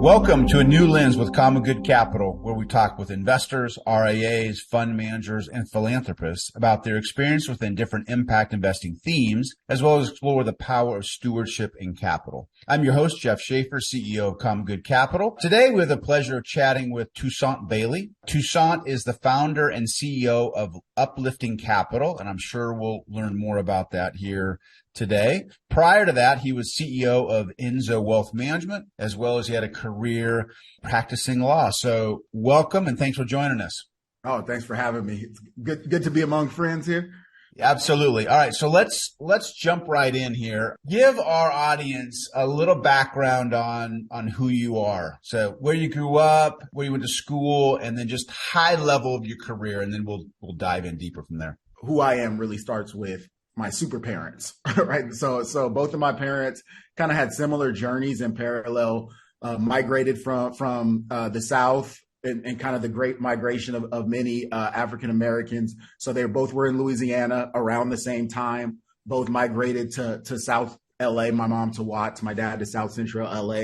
Welcome to A New Lens with CommonGood Capital, where we talk with investors, RIAs, fund managers, and philanthropists about their experience within different impact investing themes, as well as explore the power of stewardship in capital. I'm your host, Jeff Shafer, CEO of CommonGood Capital. Today, we have the pleasure of chatting with Toussaint Bailey. Toussaint is the founder and CEO of Uplifting Capital, and I'm sure we'll learn more about that here today. Prior to that, he was CEO of Enzo Wealth Management, as well as he had a career practicing law. So welcome and thanks for joining us. Oh, thanks for having me. It's good to be among friends here. Absolutely. All right. So let's jump right in here. Give our audience a little background on who you are. So where you grew up, where you went to school, and then just high level of your career. And then we'll dive in deeper from there. Who I am really starts with my super parents, right? So both of my parents kind of had similar journeys in parallel, migrated from the South and kind of the great migration of many African Americans. So they both were in Louisiana around the same time, both migrated to South LA, my mom to Watts, my dad to South Central LA,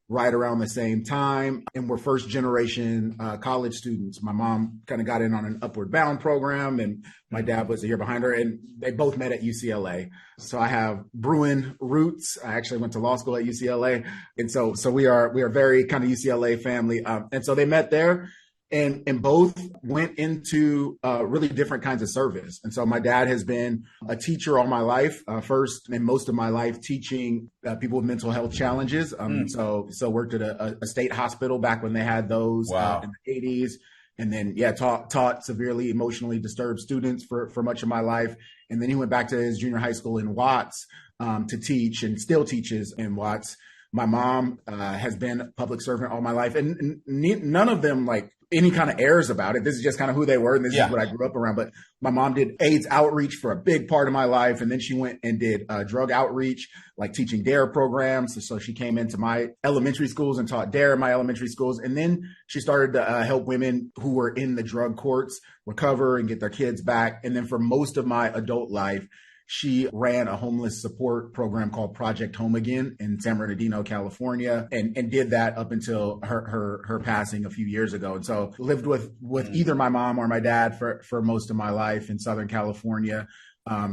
right around the same time. And we're first generation college students. My mom kind of got in on an Upward Bound program and my dad was a year behind her, and they both met at UCLA. So I have Bruin roots. I actually went to law school at UCLA. And so we are very kind of UCLA family. And so they met there and both went into really different kinds of service. And so my dad has been a teacher all my life, first and most of my life teaching people with mental health challenges. So worked at a state hospital back when they had those in the 80s. And then, taught severely emotionally disturbed students for much of my life. And then he went back to his junior high school in Watts to teach and still teaches in Watts. My mom has been a public servant all my life, and none of them like any kind of airs about it. This is just kind of who they were, and this is what I grew up around. But my mom did AIDS outreach for a big part of my life, and then she went and did drug outreach, like teaching DARE programs. So she came into my elementary schools and taught DARE in my elementary schools, and then she started to help women who were in the drug courts recover and get their kids back. And then for most of my adult life, she ran a homeless support program called Project Home Again in San Bernardino, California, and did that up until her passing a few years ago. And so lived with either my mom or my dad for most of my life in Southern California.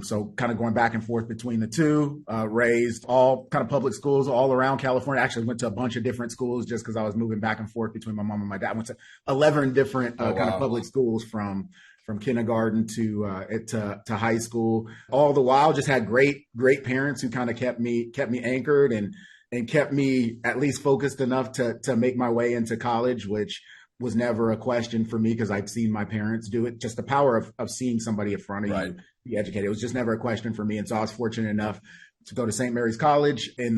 So kind of going back and forth between the two, raised all kind of public schools all around California. Actually went to a bunch of different schools just because I was moving back and forth between my mom and my dad. I went to 11 different kind of public schools from kindergarten to high school. All the while just had great parents who kind of kept me anchored and kept me at least focused enough to make my way into college, which was never a question for me because I'd seen my parents do it. Just the power of seeing somebody in front of you be educated. It was just never a question for me. And so I was fortunate enough to go to St. Mary's College in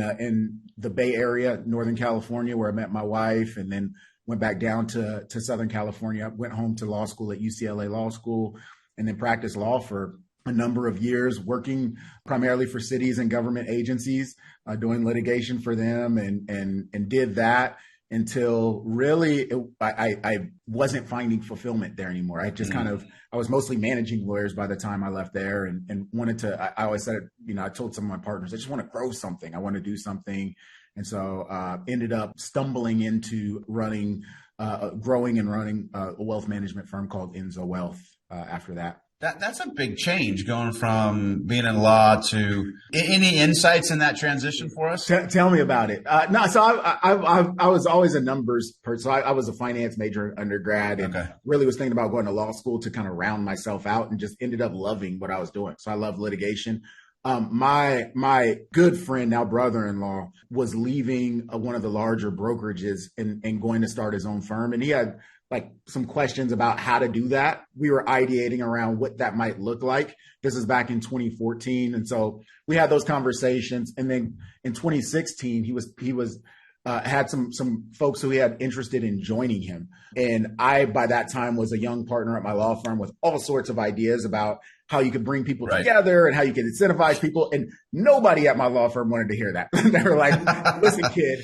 the Bay Area, Northern California, where I met my wife, and then went back down to Southern California, went home to law school at UCLA Law School, and then practiced law for a number of years, working primarily for cities and government agencies, doing litigation for them, and did that until really I wasn't finding fulfillment there anymore. I just I was mostly managing lawyers by the time I left there, and wanted to, I always said, I told some of my partners, I just want to grow something. I want to do something. And so ended up stumbling into growing and running a wealth management firm called Enzo Wealth after that. That's a big change, going from being in law to any insights in that transition for us? Tell me about it. So I was always a numbers person. So I was a finance major in undergrad and really was thinking about going to law school to kind of round myself out, and just ended up loving what I was doing. So I love litigation. My good friend, now brother-in-law, was leaving one of the larger brokerages and going to start his own firm. And he had like some questions about how to do that. We were ideating around what that might look like. This is back in 2014. And so we had those conversations. And then in 2016, he was had some folks who he had interested in joining him. And I, by that time, was a young partner at my law firm with all sorts of ideas about how you could bring people Right. together and how you could incentivize people. And nobody at my law firm wanted to hear that. They were like, listen, kid,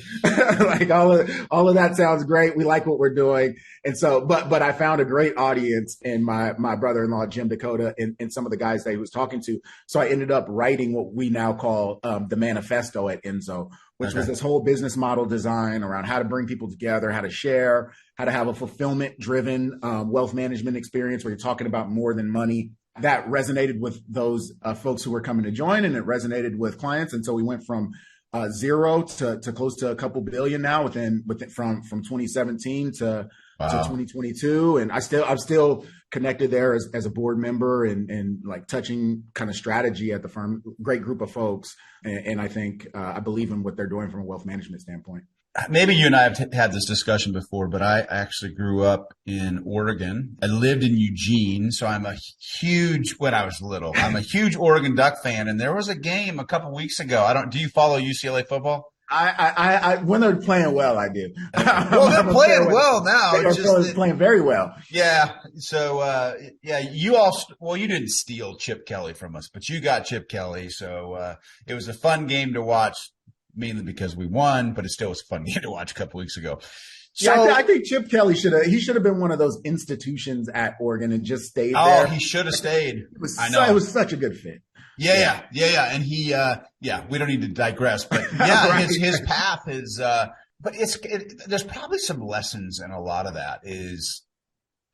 like all of that sounds great. We like what we're doing. And so, but I found a great audience in my brother-in-law, Jim Dakota, and some of the guys that he was talking to. So I ended up writing what we now call the manifesto at Enzo, which was this whole business model design around how to bring people together, how to share, how to have a fulfillment-driven wealth management experience where you're talking about more than money. That resonated with those folks who were coming to join, and it resonated with clients. And so we went from zero to close to a couple billion now from 2017 to 2022. And I'm still connected there as a board member and like touching kind of strategy at the firm. Great group of folks. And I think I believe in what they're doing from a wealth management standpoint. Maybe you and I have had this discussion before, but I actually grew up in Oregon. I lived in Eugene, so when I was little, I'm a huge Oregon Duck fan. And there was a game a couple weeks ago. Do you follow UCLA football? I when they're playing well, I do. Well, they're playing well now. They're playing very well. Yeah. So, you didn't steal Chip Kelly from us, but you got Chip Kelly. So, it was a fun game to watch, mainly because we won, but it still was a fun game to watch a couple weeks ago. So, yeah, I think Chip Kelly should have been one of those institutions at Oregon and just stayed there. Oh, he should have stayed. I know. It was such a good fit. Yeah. And he, we don't need to digress, but right. his path is, but there's probably some lessons in a lot of that is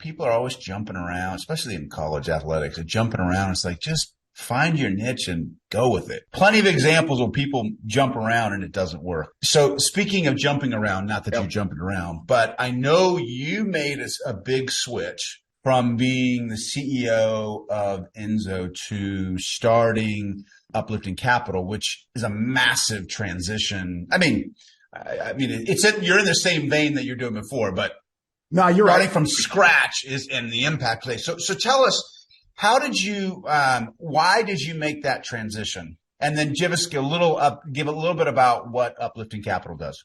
people are always jumping around, especially in college athletics, they're jumping around. It's like, just find your niche and go with it. Plenty of examples where people jump around and it doesn't work. So speaking of jumping around, not that you're jumping around, but I know you made a big switch from being the CEO of Enzo to starting Uplifting Capital, which is a massive transition. I mean, you're in the same vein that you're doing before, but no, you're starting right. from scratch is in the impact place. So tell us, why did you make that transition? And then give a little bit about what Uplifting Capital does.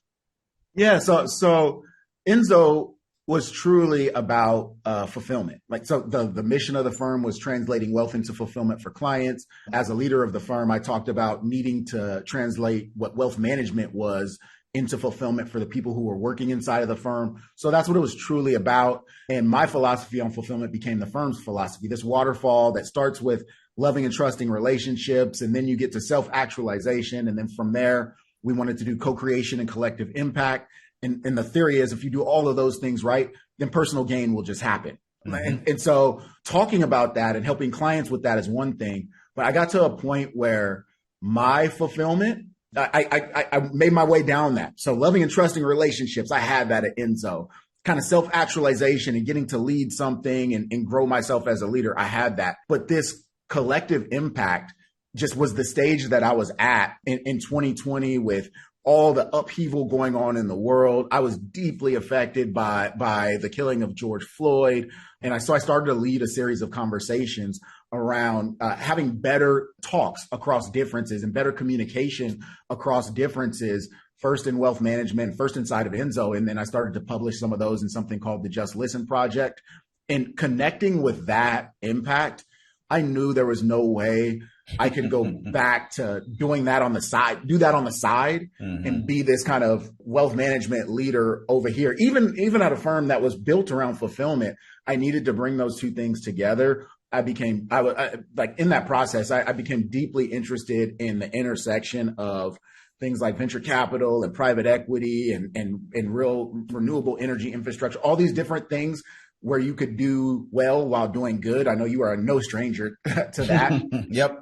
Yeah. So Enzo was truly about fulfillment. The mission of the firm was translating wealth into fulfillment for clients. As a leader of the firm, I talked about needing to translate what wealth management was into fulfillment for the people who were working inside of the firm. So that's what it was truly about. And my philosophy on fulfillment became the firm's philosophy, this waterfall that starts with loving and trusting relationships. And then you get to self-actualization. And then from there, we wanted to do co-creation and collective impact. And the theory is if you do all of those things right, then personal gain will just happen. Mm-hmm. And so talking about that and helping clients with that is one thing. But I got to a point where my fulfillment, I made my way down that. So loving and trusting relationships, I had that at Enzo. Kind of self-actualization and getting to lead something and grow myself as a leader, I had that. But this collective impact just was the stage that I was at in 2020 with all the upheaval going on in the world. I was deeply affected by the killing of George Floyd. And so I started to lead a series of conversations around having better talks across differences and better communication across differences, first in wealth management, first inside of Enzo. And then I started to publish some of those in something called the Just Listen Project. And connecting with that impact, I knew there was no way I could go back to doing that on the side, mm-hmm. and be this kind of wealth management leader over here. Even at a firm that was built around fulfillment, I needed to bring those two things together. In that process, I became deeply interested in the intersection of things like venture capital and private equity and real renewable energy infrastructure, all these different things where you could do well while doing good. I know you are no stranger to that. Yep.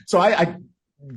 So I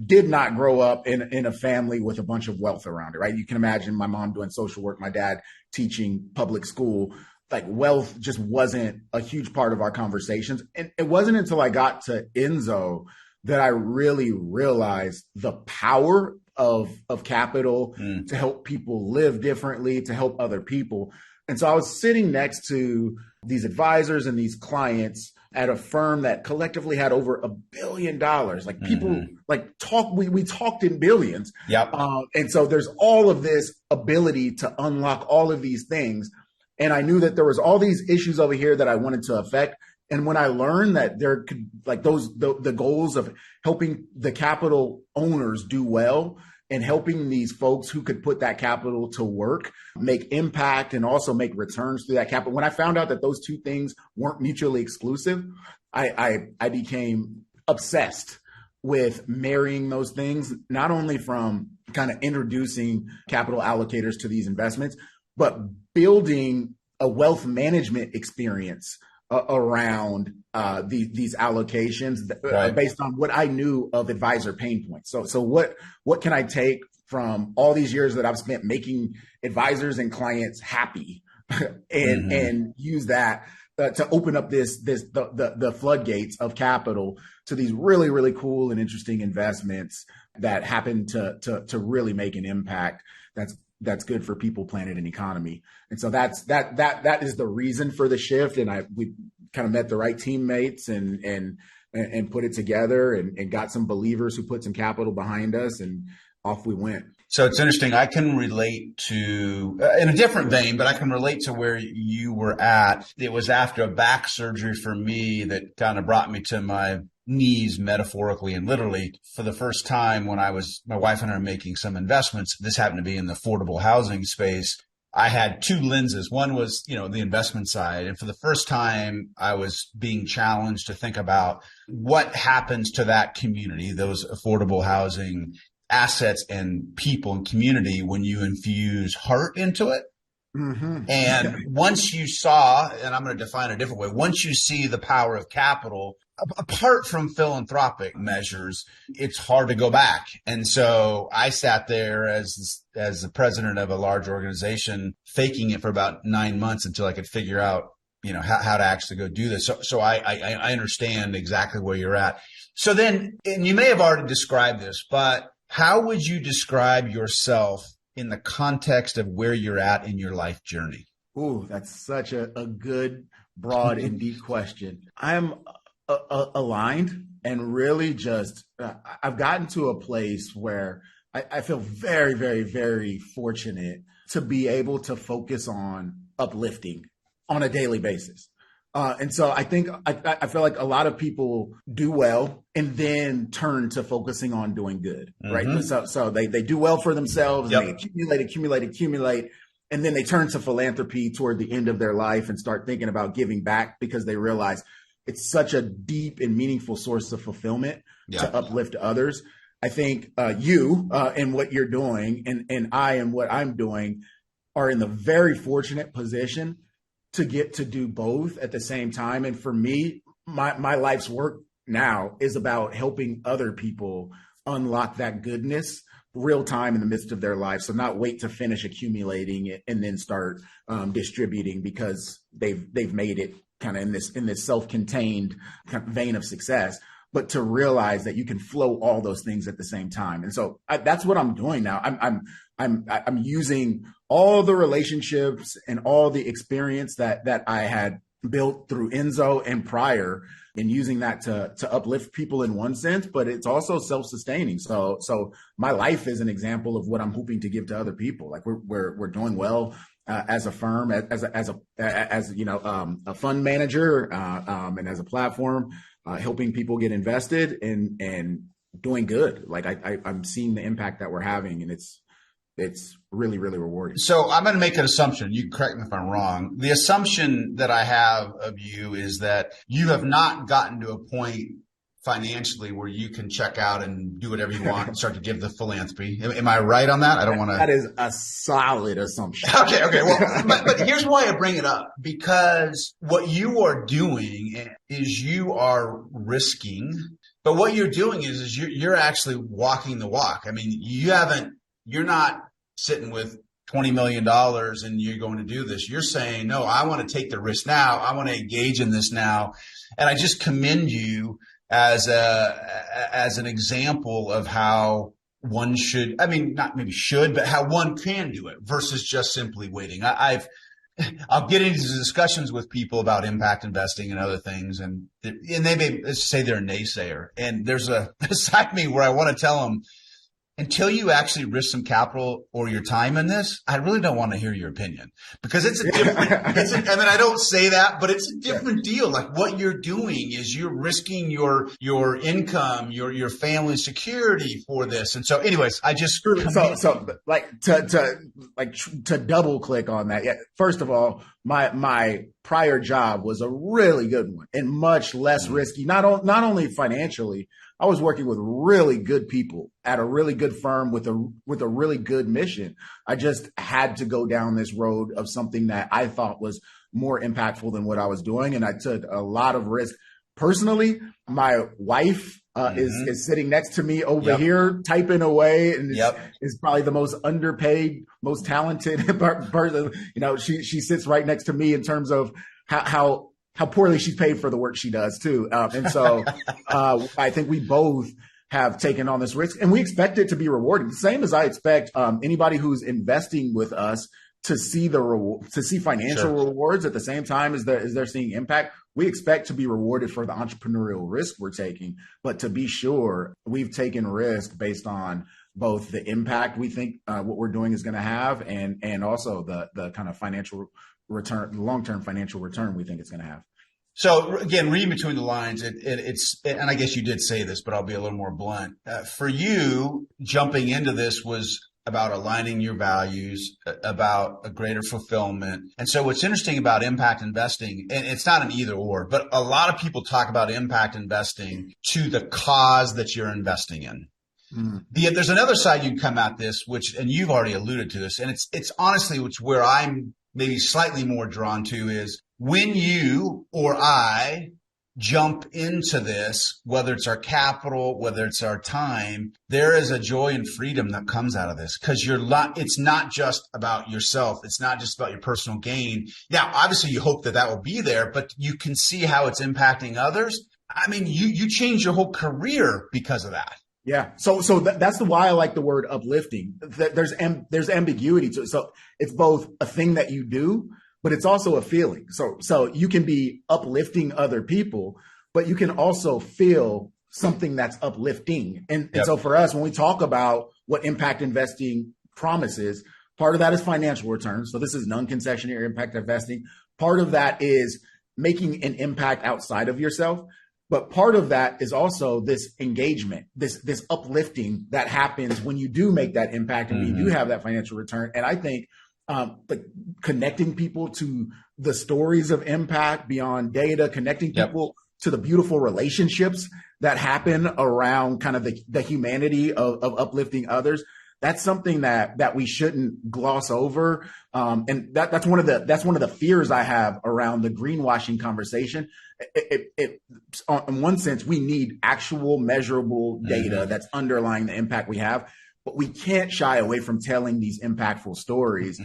did not grow up in a family with a bunch of wealth around it, right? You can imagine my mom doing social work, my dad teaching public school. Like wealth just wasn't a huge part of our conversations. And it wasn't until I got to Enzo that I really realized the power of capital to help people live differently, to help other people. And so I was sitting next to these advisors and these clients at a firm that collectively had over $1 billion. Like people we talked in billions. Yep. And so there's all of this ability to unlock all of these things. And I knew that there was all these issues over here that I wanted to affect. And when I learned that there could like the goals of helping the capital owners do well and helping these folks who could put that capital to work, make impact and also make returns through that capital. When I found out that those two things weren't mutually exclusive, I became obsessed with marrying those things, not only from kind of introducing capital allocators to these investments, but building a wealth management experience around these allocations based on what I knew of advisor pain points. So what can I take from all these years that I've spent making advisors and clients happy and use that to open up the floodgates of capital to these really, really cool and interesting investments that happen to really make an impact that's good for people, planet, and economy. And so that is the reason for the shift. And we kind of met the right teammates and put it together and got some believers who put some capital behind us, and off we went. So it's interesting. I can relate to, in a different vein, but I can relate to where you were at. It was after a back surgery for me that kind of brought me to my knees, metaphorically and literally, for the first time when my wife and I are making some investments. This happened to be in the affordable housing space. I had two lenses. One was, the investment side. And for the first time, I was being challenged to think about what happens to that community, those affordable housing assets and people and community, when you infuse heart into it. Mm-hmm. And once you saw, and I'm going to define it a different way, once you see the power of capital, apart from philanthropic measures, it's hard to go back. And so I sat there as the president of a large organization, faking it for about 9 months until I could figure out, how to actually go do this. So I understand exactly where you're at. So then, and you may have already described this, but how would you describe yourself in the context of where you're at in your life journey? Ooh, that's such a good, broad, and deep question. I'm aligned and really just, I've gotten to a place where I feel very, very, very fortunate to be able to focus on uplifting on a daily basis. And so I think I feel like a lot of people do well and then turn to focusing on doing good, right? So they do well for themselves, and they accumulate, and then they turn to philanthropy toward the end of their life and start thinking about giving back because they realize it's such a deep and meaningful source of fulfillment to uplift others. I think you and what you're doing and I and what I'm doing are in the very fortunate position to get to do both at the same time. And for me, my life's work now is about helping other people unlock that goodness real time in the midst of their life. So not wait to finish accumulating it and then start distributing because they've made it kind of in this self-contained kind of vein of success, but to realize that you can flow all those things at the same time. And so that's what I'm doing now. I'm using all the relationships and all the experience that I had built through Enzo and prior, and using that to uplift people in one sense, but it's also self-sustaining. So my life is an example of what I'm hoping to give to other people. Like we're doing well as a firm, as a fund manager, and as a platform, helping people get invested and doing good. Like I'm seeing the impact that we're having, and it's really, really rewarding. So I'm going to make an assumption. You can correct me if I'm wrong. The assumption that I have of you is that you have not gotten to a point financially where you can check out and do whatever you want and start to give the philanthropy. Am I right on that? I don't want to. That is a solid assumption. Okay. Well, but here's why I bring it up, because what you are doing is you are risking, but what you're doing is you're actually walking the walk. I mean, you're not sitting with $20 million and you're going to do this. You're saying, no, I want to take the risk now. I want to engage in this now. And I just commend you as an example of how one should, I mean, not maybe should, but how one can do it versus just simply waiting. I'll get into discussions with people about impact investing and other things, and they may say they're a naysayer. And there's a side of me where I want to tell them, until you actually risk some capital or your time in this, I really don't want to hear your opinion, because it's a different, I mean, I don't say that, but it's a different deal. Like, what you're doing is you're risking your income, your family security for this. And so anyways, I just, to double click on that. Yeah. First of all, my prior job was a really good one and much less risky, not only financially. I was working with really good people at a really good firm with a really good mission. I just had to go down this road of something that I thought was more impactful than what I was doing. And I took a lot of risk. Personally, my wife is sitting next to me over here typing away, and is probably the most underpaid, most talented person. You know, she sits right next to me in terms of how poorly she's paid for the work she does too. And so I think we both have taken on this risk, and we expect it to be rewarded. The same as I expect anybody who's investing with us to see financial rewards at the same time as they're seeing impact. We expect to be rewarded for the entrepreneurial risk we're taking, but to be sure, we've taken risk based on both the impact we think what we're doing is going to have, and also the kind of financial return, long-term financial return we think it's going to have. So again, reading between the lines, and I guess you did say this, but I'll be a little more blunt. For you, jumping into this was about aligning your values, about a greater fulfillment. And so what's interesting about impact investing, and it's not an either or, but a lot of people talk about impact investing to the cause that you're investing in. There's another side you can come at this, and you've already alluded to this, and it's honestly, where I'm maybe slightly more drawn to, is when you or I jump into this, whether it's our capital, whether it's our time, there is a joy and freedom that comes out of this, because it's not just about yourself. It's not just about your personal gain. Now, obviously you hope that will be there, but you can see how it's impacting others. I mean, you change your whole career because of that. Yeah. So that's why I like the word uplifting. There's ambiguity to it. So it's both a thing that you do, but it's also a feeling. So you can be uplifting other people, but you can also feel something that's uplifting. And so for us, when we talk about what impact investing promises, part of that is financial returns. So this is non-concessionary impact investing. Part of that is making an impact outside of yourself. But part of that is also this engagement, this uplifting that happens when you do make that impact and when you do have that financial return. And I think connecting people to the stories of impact beyond data, connecting people to the beautiful relationships that happen around kind of the humanity of uplifting others. That's something that we shouldn't gloss over. And that's one of the fears I have around the greenwashing conversation. In one sense, we need actual measurable data that's underlying the impact we have, but we can't shy away from telling these impactful stories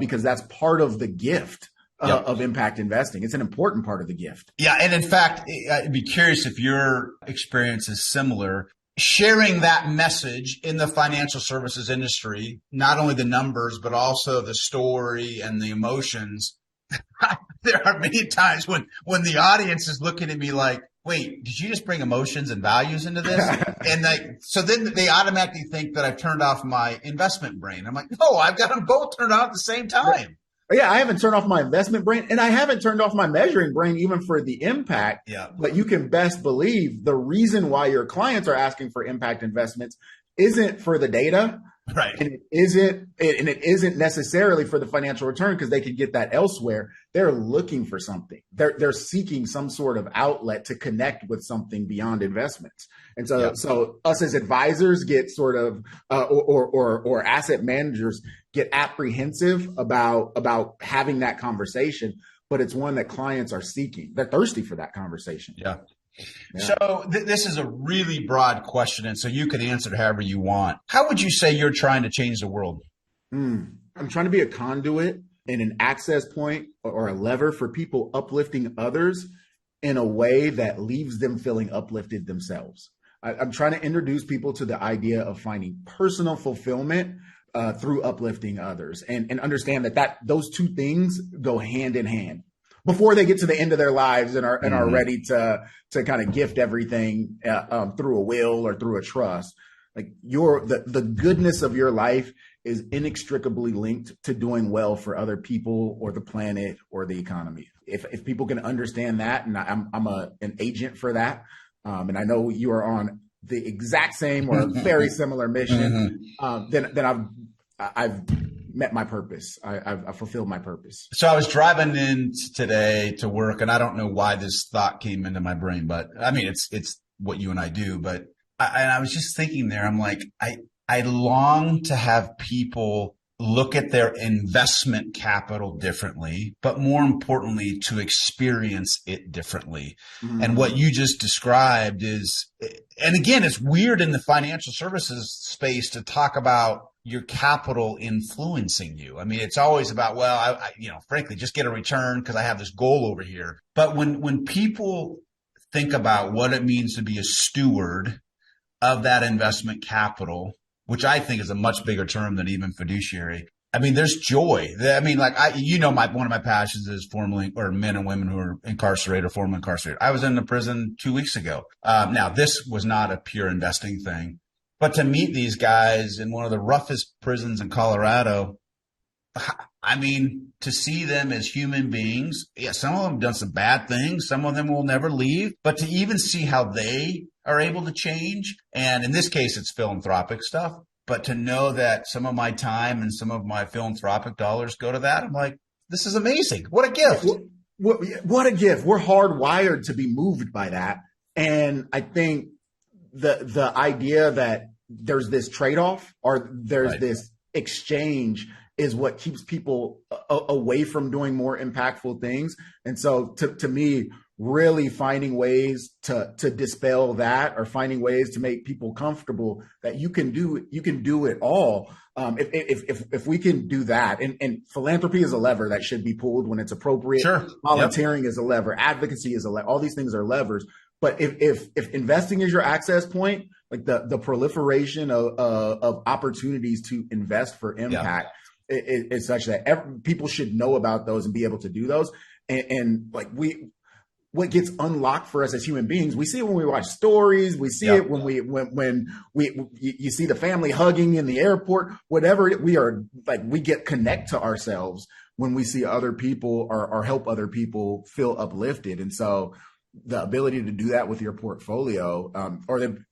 because that's part of the gift of impact investing. It's an important part of the gift. Yeah. And in fact, I'd be curious if your experience is similar. Sharing that message in the financial services industry, not only the numbers, but also the story and the emotions. There are many times when the audience is looking at me like, wait, did you just bring emotions and values into this? And so then they automatically think that I've turned off my investment brain. I'm like, no, I've got them both turned on at the same time. Yeah, I haven't turned off my investment brain, and I haven't turned off my measuring brain even for the impact. Yeah. But you can best believe the reason why your clients are asking for impact investments isn't for the data. Right. And it isn't necessarily for the financial return, because they could get that elsewhere. They're looking for something. They're seeking some sort of outlet to connect with something beyond investments. And so us as advisors get sort of or asset managers get apprehensive about having that conversation, but it's one that clients are seeking. They're thirsty for that conversation. Yeah. So this is a really broad question, and so you can answer it however you want. How would you say you're trying to change the world? I'm trying to be a conduit and an access point or a lever for people uplifting others in a way that leaves them feeling uplifted themselves. I'm trying to introduce people to the idea of finding personal fulfillment through uplifting others, and understand that those two things go hand in hand before they get to the end of their lives and are ready to kind of gift everything through a will or through a trust. Like the goodness of your life is inextricably linked to doing well for other people or the planet or the economy. If people can understand that, and I'm an agent for that, and I know you are on the exact same or very similar mission, then I've met my purpose. I've fulfilled my purpose. So I was driving in today to work, and I don't know why this thought came into my brain, but I mean, it's what you and I do. But I was just thinking there, I'm like, I long to have people look at their investment capital differently, but more importantly, to experience it differently. And what you just described is, and again, it's weird in the financial services space to talk about your capital influencing you. I mean, it's always about, well, frankly, just get a return because I have this goal over here. But when people think about what it means to be a steward of that investment capital, which I think is a much bigger term than even fiduciary. I mean, there's joy. I mean, like one of my passions is men and women who are incarcerated or formerly incarcerated. I was in the prison 2 weeks ago. Now, this was not a pure investing thing, but to meet these guys in one of the roughest prisons in Colorado, I mean, to see them as human beings, yeah, some of them have done some bad things. Some of them will never leave, but to even see how they are able to change. And in this case, it's philanthropic stuff, but to know that some of my time and some of my philanthropic dollars go to that, I'm like, this is amazing. What a gift. What a gift. We're hardwired to be moved by that. And I think the idea that there's this trade-off or there's this exchange is what keeps people away from doing more impactful things. And so to me, really finding ways to dispel that, or finding ways to make people comfortable that you can do it all. If we can do that, and philanthropy is a lever that should be pulled when it's appropriate. Sure. Volunteering is a lever. Advocacy is a lever. All these things are levers. But if investing is your access point, like the proliferation of opportunities to invest for impact is such that people should know about those and be able to do those. And like what gets unlocked for us as human beings, we see it when we watch stories. We see it when you see the family hugging in the airport, whatever we get connect to ourselves when we see other people or help other people feel uplifted. And so the ability to do that with your portfolio,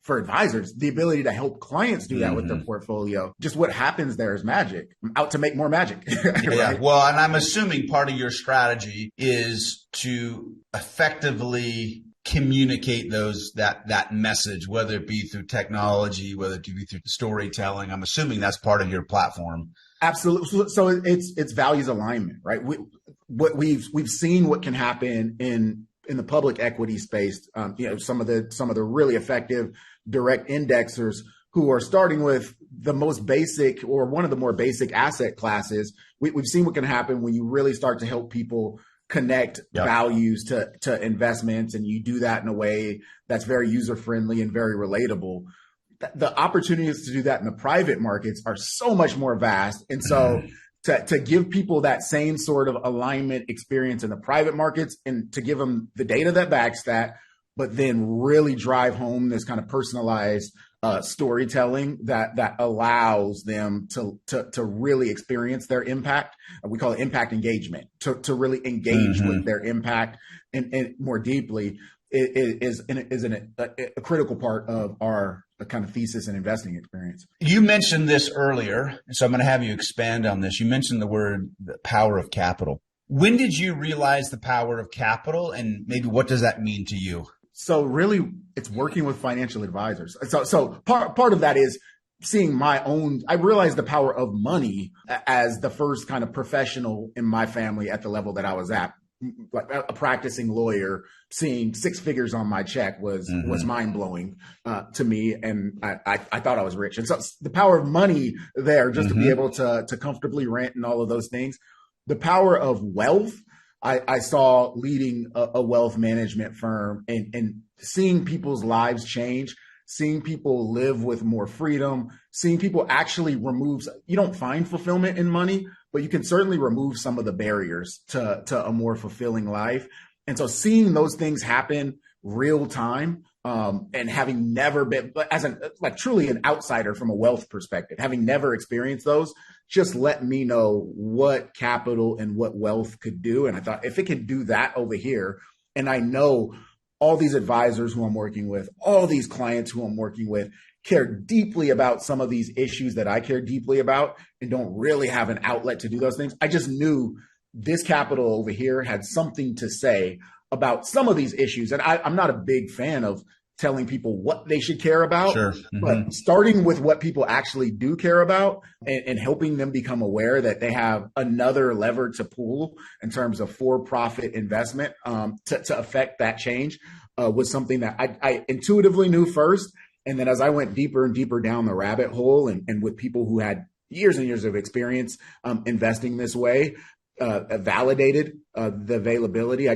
for advisors, the ability to help clients do that with their portfolio, just what happens there is magic. I'm out to make more magic. Right? Yeah. Well, and I'm assuming part of your strategy is to effectively communicate that message, whether it be through technology, whether it be through storytelling. I'm assuming that's part of your platform. Absolutely. So it's values alignment, right? We've seen what can happen in the public equity space. Some of the really effective direct indexers who are starting with the most basic or one of the more basic asset classes. We've seen what can happen when you really start to help people connect values to investments, and you do that in a way that's very user friendly and very relatable. The opportunities to do that in the private markets are so much more vast. And so to give people that same sort of alignment experience in the private markets, and to give them the data that backs that, but then really drive home this kind of personalized storytelling that allows them to really experience their impact. We call it impact engagement, to really engage with their impact and more deeply is a critical part of our kind of thesis and investing experience. You mentioned this earlier, so I'm going to have you expand on this. You mentioned the power of capital. When did you realize the power of capital, and maybe what does that mean to you? So really, it's working with financial advisors. So part of that is seeing I realized the power of money as the first kind of professional in my family at the level that I was at. Like a practicing lawyer, seeing six figures on my check was mind blowing to me, and I thought I was rich. And so the power of money there, just to be able to comfortably rent and all of those things. The power of wealth, I saw leading a wealth management firm and seeing people's lives change, seeing people live with more freedom, seeing people actually you don't find fulfillment in money, but you can certainly remove some of the barriers to a more fulfilling life. And so seeing those things happen real time and having never been, but as an like truly an outsider from a wealth perspective, having never experienced those, just let me know what capital and what wealth could do. And I thought if it could do that over here, and I know all these advisors who I'm working with, all these clients who I'm working with care deeply about some of these issues that I care deeply about and don't really have an outlet to do those things. I just knew this capital over here had something to say about some of these issues. And I'm not a big fan of telling people what they should care about, Sure. Mm-hmm. but starting with what people actually do care about and helping them become aware that they have another lever to pull in terms of for-profit investment to affect that change was something that I intuitively knew first. And then as I went deeper and deeper down the rabbit hole and with people who had years and years of experience investing this way, validated the availability,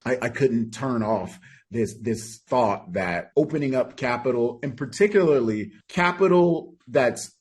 I couldn't turn off this thought that opening up capital, and particularly capital that's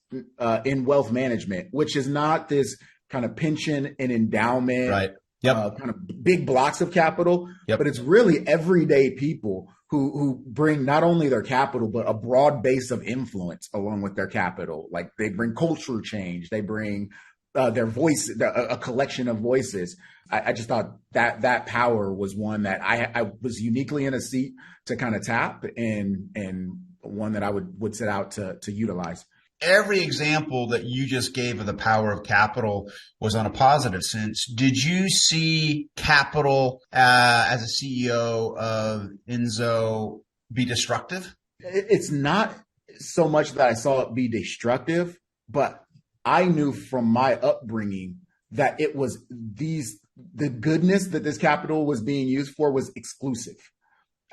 in wealth management, which is not this kind of pension and endowment, right? Yep. Kind of big blocks of capital, yep. But it's really everyday people who bring not only their capital, but a broad base of influence along with their capital. Like they bring culture change, they bring their voice, a collection of voices. I just thought that power was one that I was uniquely in a seat to kind of tap and one that I would set out to utilize. Every example that you just gave of the power of capital was on a positive sense. Did you see capital as a CEO of Enzo be destructive? It's not so much that I saw it be destructive, but I knew from my upbringing that it was the goodness that this capital was being used for was exclusive.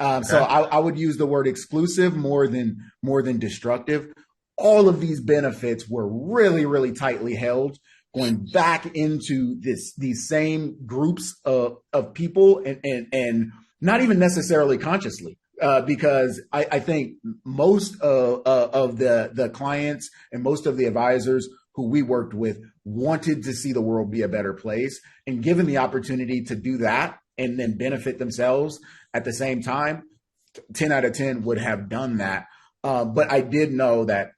Okay. So I would use the word exclusive more than destructive. All of these benefits were really, really tightly held, going back into these same groups of people and not even necessarily consciously. Because I think most of the clients and most of the advisors who we worked with wanted to see the world be a better place, and given the opportunity to do that and then benefit themselves at the same time, 10 out of 10 would have done that. But I did know that,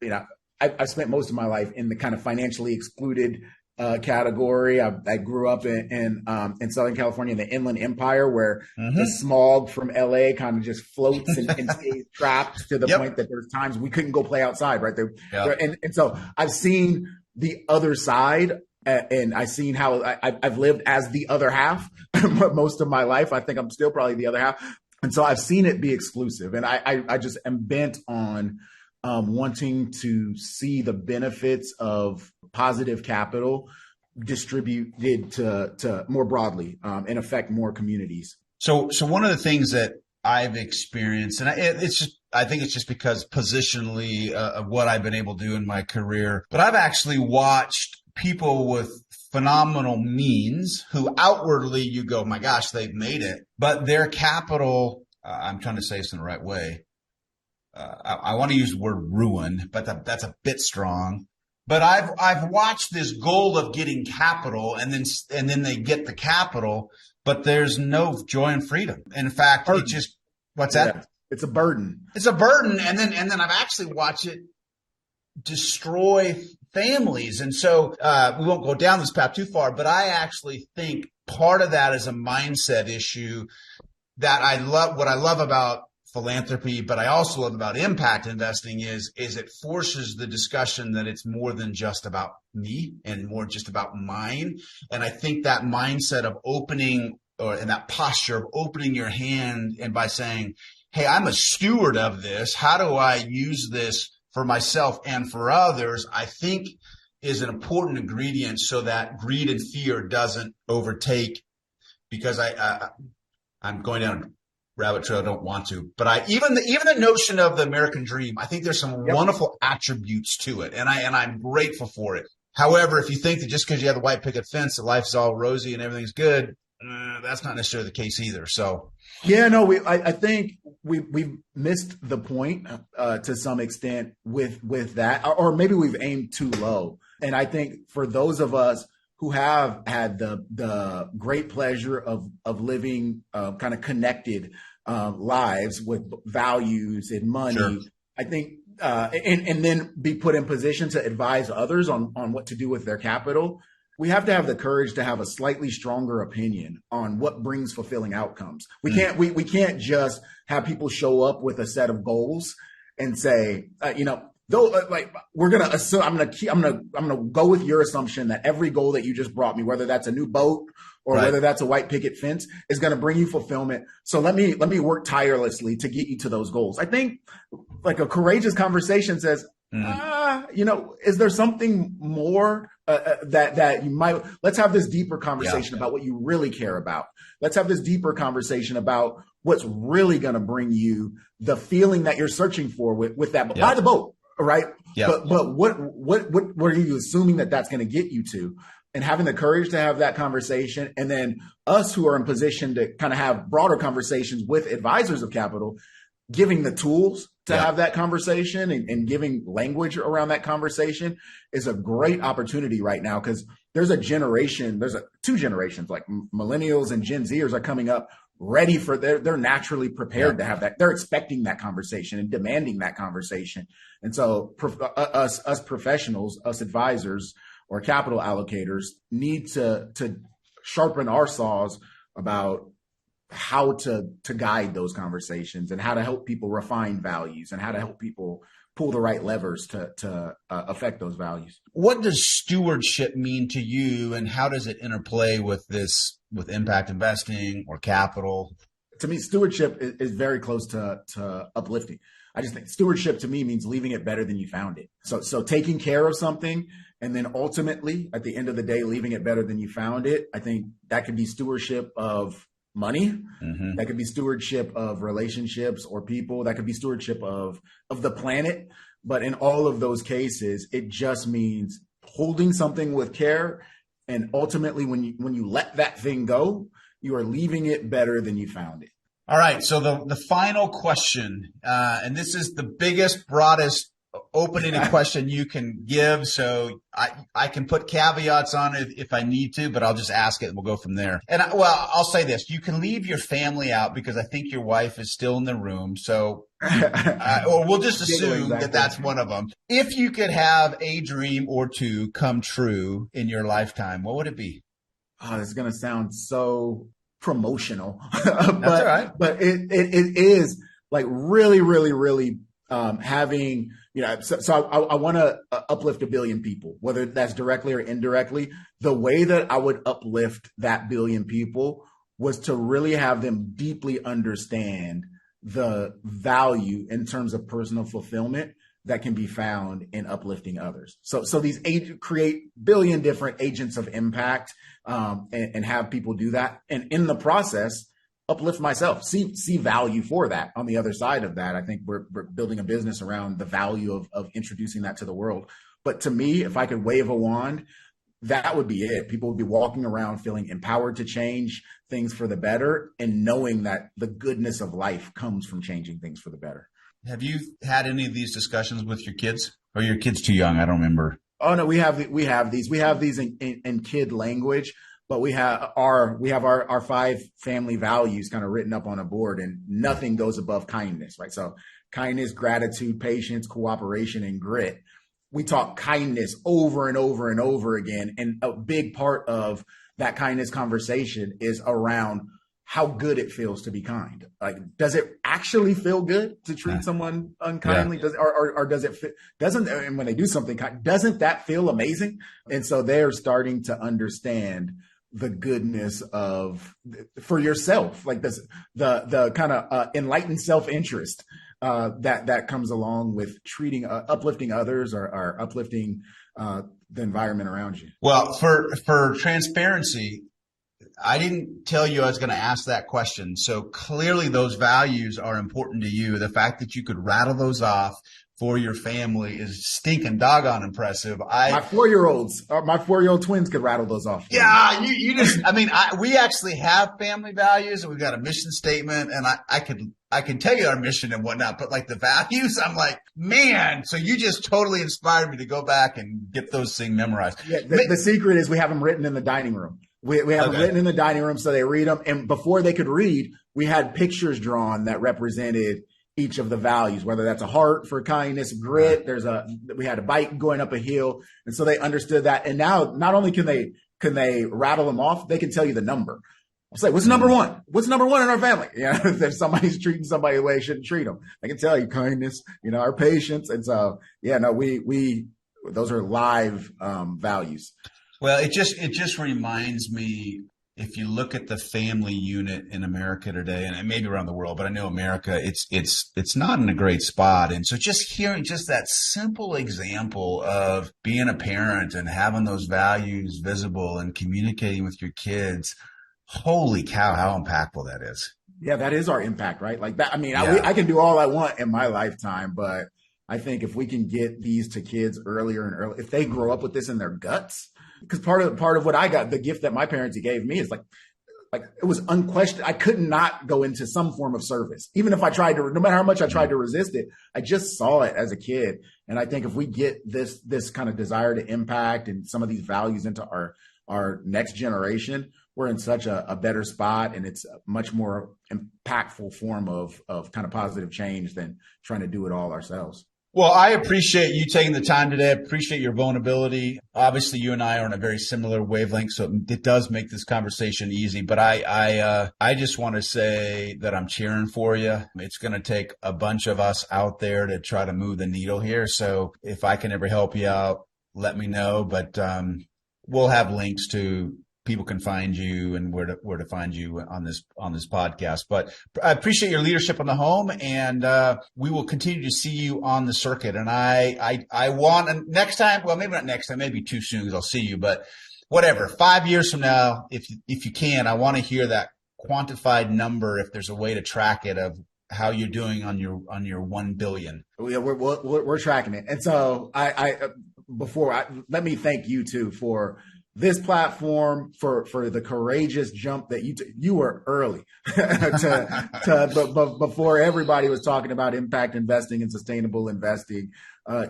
I spent most of my life in the kind of financially excluded category. I grew up in Southern California, in the Inland Empire, where the smog from LA kind of just floats and stays trapped to the point that there's times we couldn't go play outside, right? And so I've seen the other side, and I've seen how I've lived as the other half most of my life. I think I'm still probably the other half. And so I've seen it be exclusive. And I just am bent on wanting to see the benefits of positive capital distributed to more broadly and affect more communities. So one of the things that I've experienced, and I think it's just because positionally of what I've been able to do in my career, but I've actually watched people with phenomenal means who outwardly you go, my gosh, they've made it, but their capital, I'm trying to say this in the right way. I want to use the word ruin, but that's a bit strong. But I've watched this goal of getting capital, and then they get the capital, but there's no joy and freedom. In fact, it just what's that? It's a burden. It's a burden, and then I've actually watched it destroy families. And so we won't go down this path too far, but I actually think part of that is a mindset issue that I love. What I love about philanthropy, but I also love about impact investing is it forces the discussion that it's more than just about me and more just about mine. And I think that mindset of opening and that posture of opening your hand and by saying, hey, I'm a steward of this. How do I use this for myself and for others? I think is an important ingredient so that greed and fear doesn't overtake, because I'm going down rabbit trail. I don't want to, but even the notion of the American dream, I think there's some wonderful attributes to it, and I'm grateful for it. However, if you think that just because you have the white picket fence that life's all rosy and everything's good, that's not necessarily the case either. So yeah, no, I think we've missed the point to some extent with that, or maybe we've aimed too low. And I think for those of us who have had the great pleasure of living kind of connected lives with values and money. Sure. I think, and then be put in position to advise others on what to do with their capital. We have to have the courage to have a slightly stronger opinion on what brings fulfilling outcomes. We can't just have people show up with a set of goals and say, like we're gonna assume I'm gonna go with your assumption that every goal that you just brought me, whether that's a new boat or whether that's a white picket fence, is going to bring you fulfillment. So let me work tirelessly to get you to those goals. I think like a courageous conversation says, is there something more that you might, let's have this deeper conversation about what you really care about. Let's have this deeper conversation about what's really going to bring you the feeling that you're searching for with that. Buy the boat, right? But what are you assuming that that's going to get you to? And having the courage to have that conversation, and then us who are in position to kind of have broader conversations with advisors of capital, giving the tools to have that conversation and giving language around that conversation is a great opportunity right now, because there's two generations, like millennials and Gen Zers are coming up ready for, they're naturally prepared to have that. They're expecting that conversation and demanding that conversation. And so us professionals, us advisors, or capital allocators need to sharpen our saws about how to guide those conversations and how to help people refine values and how to help people pull the right levers to affect those values. What does stewardship mean to you, and how does it interplay with impact investing or capital? To me, stewardship is very close to uplifting. I just think stewardship to me means leaving it better than you found it. So taking care of something, and then ultimately, at the end of the day, leaving it better than you found it. I think that could be stewardship of money. Mm-hmm. That could be stewardship of relationships or people. That could be stewardship of the planet. But in all of those cases, it just means holding something with care. And ultimately, when you let that thing go, you are leaving it better than you found it. All right. So the final question, and this is the biggest, broadest opening question you can give. So I can put caveats on it if I need to, but I'll just ask it and we'll go from there. And I'll say this, you can leave your family out because I think your wife is still in the room. So, or we'll just assume that that's one of them. If you could have a dream or two come true in your lifetime, what would it be? Oh, this is going to sound so promotional, That's all right. But it is like really, really, really having, so I want to uplift 1 billion people, whether that's directly or indirectly. The way that I would uplift that 1 billion people was to really have them deeply understand the value in terms of personal fulfillment that can be found in uplifting others. So these create 1 billion different agents of impact, and have people do that. And in the process, uplift myself, see value for that. On the other side of that, I think we're building a business around the value of introducing that to the world. But to me, if I could wave a wand, that would be it. People would be walking around feeling empowered to change things for the better and knowing that the goodness of life comes from changing things for the better. Have you had any of these discussions with your kids? Or are your kids too young? I don't remember. Oh no, we have these in kid language, but we have our 5 family values kind of written up on a board, and nothing goes above kindness, right? So kindness, gratitude, patience, cooperation, and grit. We talk kindness over and over and over again. And a big part of that kindness conversation is around how good it feels to be kind. Like, does it actually feel good to treat someone unkindly? Yeah. Or does it and when they do something kind, doesn't that feel amazing? And so they're starting to understand the goodness of, for yourself, like this, the kind of enlightened self-interest that comes along with uplifting others or uplifting the environment around you. Well, for transparency, I didn't tell you I was going to ask that question. So clearly those values are important to you. The fact that you could rattle those off for your family is stinking doggone impressive. My 4-year-old twins could rattle those off. Yeah, you just, we actually have family values, and we've got a mission statement, and I can tell you our mission and whatnot, but like the values, I'm like, man, so you just totally inspired me to go back and get those things memorized. Yeah, the secret is we have them written in the dining room. We have them written in the dining room, so they read them. And before they could read, we had pictures drawn that represented each of the values, whether that's a heart for kindness, grit. We had a bike going up a hill, and so they understood that. And now, not only can they rattle them off, they can tell you the number. I'll say, what's number one? What's number one in our family? If somebody's treating somebody the way they shouldn't treat them, I can tell you kindness, our patience. And so, we those are live values. Well, it just reminds me, if you look at the family unit in America today, and maybe around the world, but I know America, it's not in a great spot. And so just hearing just that simple example of being a parent and having those values visible and communicating with your kids, holy cow, how impactful that is. Yeah, that is our impact, right? Like that. I mean, I can do all I want in my lifetime, but I think if we can get these to kids earlier and earlier, if they grow up with this in their guts, because part of what I got, the gift that my parents gave me is like it was unquestioned. I could not go into some form of service, even if I tried to, no matter how much I tried to resist it. I just saw it as a kid. And I think if we get this kind of desire to impact and some of these values into our next generation, we're in such a better spot, and it's a much more impactful form of kind of positive change than trying to do it all ourselves. Well, I appreciate you taking the time today. I appreciate your vulnerability. Obviously, you and I are on a very similar wavelength, so it does make this conversation easy. But I just want to say that I'm cheering for you. It's going to take a bunch of us out there to try to move the needle here. So if I can ever help you out, let me know. But we'll have links to people can find you and where to find you on this podcast. But I appreciate your leadership on the home, and we will continue to see you on the circuit. And I want, and next time, well, maybe not next time, maybe too soon because I'll see you, but whatever, 5 years from now, if you can, I want to hear that quantified number, if there's a way to track it, of how you're doing on your 1 billion. Yeah, we're tracking it. And so let me thank you too for this platform, for the courageous jump that you were early but before everybody was talking about impact investing and sustainable investing.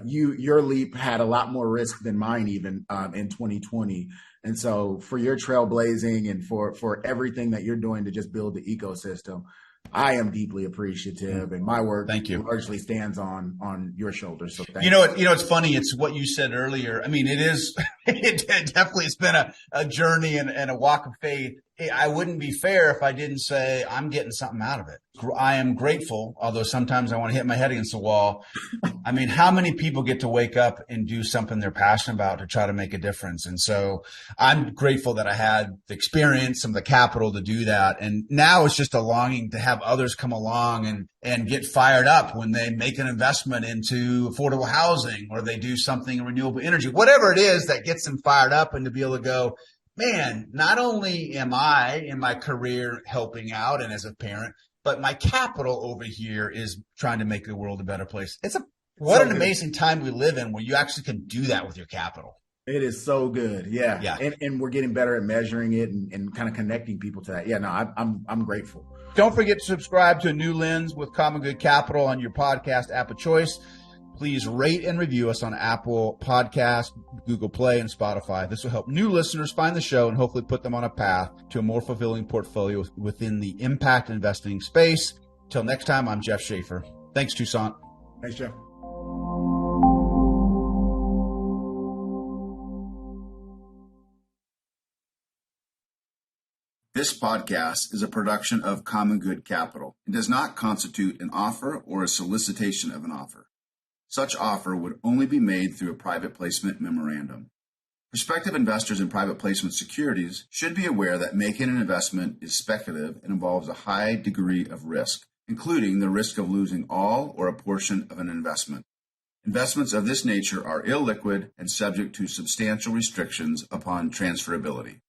Your leap had a lot more risk than mine, even in 2020. And so for your trailblazing and for everything that you're doing to just build the ecosystem, I am deeply appreciative, and my work largely stands on your shoulders. So thank you. It's funny. It's what you said earlier. I mean, it definitely has been a journey and a walk of faith. I wouldn't be fair if I didn't say I'm getting something out of it. I am grateful, although sometimes I want to hit my head against the wall. I mean, how many people get to wake up and do something they're passionate about to try to make a difference? And so I'm grateful that I had the experience, some of the capital to do that. And now it's just a longing to have others come along and get fired up when they make an investment into affordable housing, or they do something in renewable energy, whatever it is that gets them fired up, and to be able to go, man, not only am I in my career helping out and as a parent, but my capital over here is trying to make the world a better place. What an amazing time we live in, where you actually can do that with your capital. It is so good. Yeah. And we're getting better at measuring it and kind of connecting people to that. Yeah, no, I'm grateful. Don't forget to subscribe to A New Lens with CommonGood Capital on your podcast app of choice. Please rate and review us on Apple Podcasts, Google Play, and Spotify. This will help new listeners find the show and hopefully put them on a path to a more fulfilling portfolio within the impact investing space. Till next time, I'm Jeff Shafer. Thanks, Toussaint. Thanks, Jeff. This podcast is a production of CommonGood Capital. It does not constitute an offer or a solicitation of an offer. Such offer would only be made through a private placement memorandum. Prospective investors in private placement securities should be aware that making an investment is speculative and involves a high degree of risk, including the risk of losing all or a portion of an investment. Investments of this nature are illiquid and subject to substantial restrictions upon transferability.